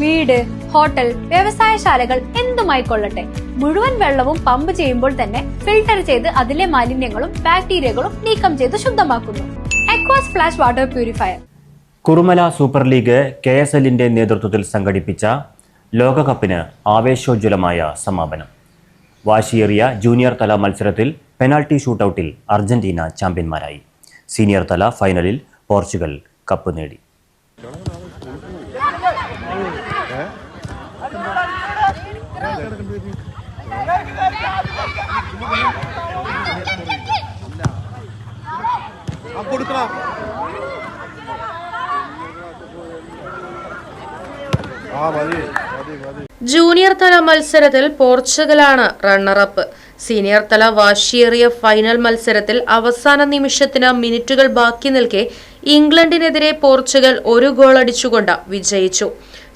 വീട്, ഹോട്ടൽ, വ്യവസായശാലകൾ എന്തുമായിക്കൊള്ളട്ടെ, മുഴുവൻ വെള്ളവും പമ്പ് ചെയ്യുമ്പോൾ തന്നെ ഫിൽട്ടർ ചെയ്ത് അതിലെ മാലിന്യങ്ങളും ബാക്ടീരിയകളും നീക്കം ചെയ്ത് ശുദ്ധമാക്കുന്നു. Aquas Flash water purifier. Kurumala super league KSLന്റെ നേതൃത്വത്തിൽ സംഘടിപ്പിച്ച ലോകകപ്പിന് ആവേശോജ്വലമായ സമാപനം. വാശിയേറിയ ജൂനിയർ തല മത്സരത്തിൽ പെനാൽറ്റി ഷൂട്ടൌട്ടിൽ അർജന്റീന ചാമ്പ്യന്മാരായി. സീനിയർ തല ഫൈനലിൽ പോർച്ചുഗൽ കപ്പ് നേടി. ജൂനിയർ തല മത്സരത്തിൽ പോർച്ചുഗലാണ് റണ്ണറപ്പ്. സീനിയർ തല വാശിയേറിയ ഫൈനൽ മത്സരത്തിൽ അവസാന നിമിഷത്തിന് മിനിറ്റുകൾ ബാക്കി നിൽക്കെ ഇംഗ്ലണ്ടിനെതിരെ പോർച്ചുഗൽ ഒരു ഗോൾ അടിച്ചുകൊണ്ട് വിജയിച്ചു.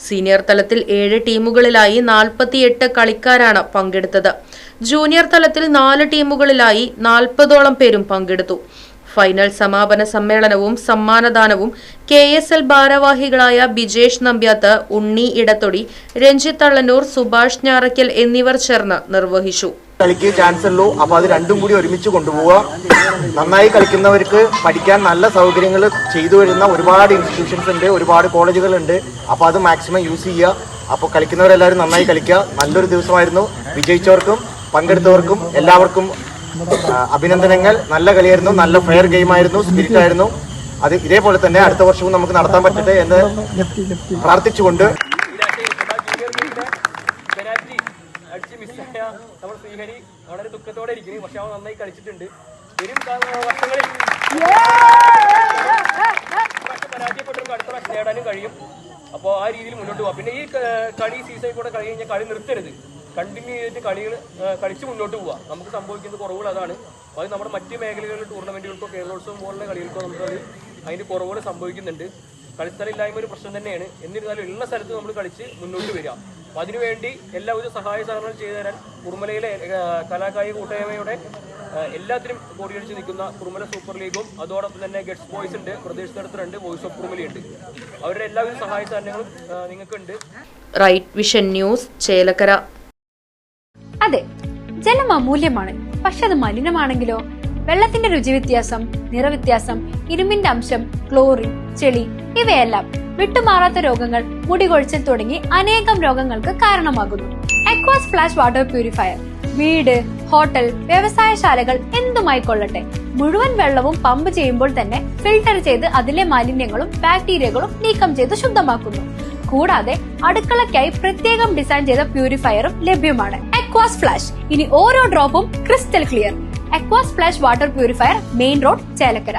സീനിയർ തലത്തിൽ 7 ടീമുകളിലായി 48 കളിക്കാരാണ് പങ്കെടുത്തത്. ജൂനിയർ തലത്തിൽ 4 ടീമുകളിലായി 40ഓളം പേരും പങ്കെടുത്തു. ഫൈനൽ സമാപന സമ്മേളനവും സമ്മാനദാനവും KSL ഭാരവാഹികളായ ബിജേഷ് നമ്പ്യാത്ത്, ഉണ്ണി ഇടത്തൊടി, രഞ്ജിത്ത് തള്ളന്നൂർ, സുഭാഷ് ഞാറയ്ക്കൽ എന്നിവർ ചേർന്ന് നിർവഹിച്ചു. കളിക്ക് ചാൻസ് ഉള്ളൂ. അപ്പൊ അത് രണ്ടും കൂടി ഒരുമിച്ച് കൊണ്ടുപോവുക. നന്നായി കളിക്കുന്നവർക്ക് പഠിക്കാൻ നല്ല സൗകര്യങ്ങൾ ചെയ്തു വരുന്ന ഒരുപാട് ഇൻസ്റ്റിറ്റ്യൂഷൻസ് ഉണ്ട്, ഒരുപാട് കോളേജുകൾ ഉണ്ട്. അപ്പൊ അത് മാക്സിമം യൂസ് ചെയ്യുക. അപ്പോൾ കളിക്കുന്നവരെല്ലാവരും നന്നായി കളിക്കുക. നല്ലൊരു ദിവസമായിരുന്നു. വിജയിച്ചവർക്കും പങ്കെടുത്തവർക്കും എല്ലാവർക്കും അഭിനന്ദനങ്ങൾ. നല്ല കളിയായിരുന്നു, നല്ല ഫെയർ ഗെയിം ആയിരുന്നു, സ്പിരിറ്റ് ആയിരുന്നു. അത് ഇതേപോലെ തന്നെ അടുത്ത വർഷവും നമുക്ക് നടത്താൻ പറ്റട്ടെ എന്ന് പ്രാർത്ഥിച്ചുകൊണ്ട് നമ്മൾ ശ്രീഹരി വളരെ ദുഃഖത്തോടെ ഇരിക്കുന്നു. പക്ഷെ അവൻ നന്നായി കളിച്ചിട്ടുണ്ട്. വരും വർഷങ്ങളിൽ പരാജയപ്പെട്ടവർക്ക് അടുത്ത പ്രാവശ്യം നേടാനും കഴിയും. അപ്പോൾ ആ രീതിയിൽ മുന്നോട്ട് പോകാം. പിന്നെ ഈ കളി സീസണിൽ കൂടെ കളി കഴിഞ്ഞാൽ കളി നിർത്തരുത്. കണ്ടിന്യൂ ചെയ്തിട്ട് കളികൾ കളിച്ച് മുന്നോട്ട് പോവുക. നമുക്ക് സംഭവിക്കുന്ന കുറവുകൾ അതാണ്. അത് നമ്മുടെ മറ്റ് മേഖലകളിൽ ടൂർണമെന്റുകൾക്കോ കേരളോത്സവം പോലുള്ള കളികൾക്കോ നമുക്കത് അതിൻ്റെ കുറവുകൾ സംഭവിക്കുന്നുണ്ട്. കളിസ്ഥലമില്ലായ്മ ഒരു പ്രശ്നം തന്നെയാണ്. എന്നിരുന്നാലും ഉള്ള സ്ഥലത്ത് നമ്മൾ കളിച്ച് മുന്നോട്ട് വരിക. അപ്പം അതിനുവേണ്ടി എല്ലാവിധ സഹായ സഹകരണം ചെയ്തു തരാൻ കുറുമലയിലെ കലാകായിക കൂട്ടായ്മയുടെ എല്ലാത്തിനും കോടിയടിച്ച് നിൽക്കുന്ന കുറുമല സൂപ്പർ ലീഗും അതോടൊപ്പം തന്നെ ഗഡ്സ് ബോയ്സ് ഉണ്ട്, പ്രദേശ് തലത്തിലുണ്ട്, വോയിസ് ഓഫ് കുറുമലയുണ്ട്. അവരുടെ എല്ലാവിധ സഹായ സഹകരണങ്ങളും നിങ്ങൾക്കുണ്ട്. Right vision news, Chelakkara. അതെ, ജലം അമൂല്യമാണ്. പക്ഷെ അത് മലിനമാണെങ്കിലോ? വെള്ളത്തിന്റെ രുചി വ്യത്യാസം, നിറവ്യത്യാസം, ഇരുമ്പിന്റെ അംശം, ക്ലോറിൻ, ചെളി ഇവയെല്ലാം വിട്ടുമാറാത്ത രോഗങ്ങൾ, മുടികൊഴിച്ചിൽ തുടങ്ങി അനേകം രോഗങ്ങൾക്ക് കാരണമാകുന്നു. അക്വാസ് ഫ്ലാഷ് വാട്ടർ പ്യൂരിഫയർ. വീട്, ഹോട്ടൽ, വ്യവസായശാലകൾ എന്തുമായിക്കൊള്ളട്ടെ, മുഴുവൻ വെള്ളവും പമ്പ് ചെയ്യുമ്പോൾ തന്നെ ഫിൽട്ടർ ചെയ്ത് അതിലെ മാലിന്യങ്ങളും ബാക്ടീരിയകളും നീക്കം ചെയ്ത് ശുദ്ധമാക്കുന്നു. കൂടാതെ അടുക്കളയ്ക്കായി പ്രത്യേകം ഡിസൈൻ ചെയ്ത പ്യൂരിഫയറും ലഭ്യമാണ്. Aquas Flash. ഇനി ഓരോ ഡ്രോപ്പും crystal clear. Aquas Flash water purifier, main road, Chelakkara.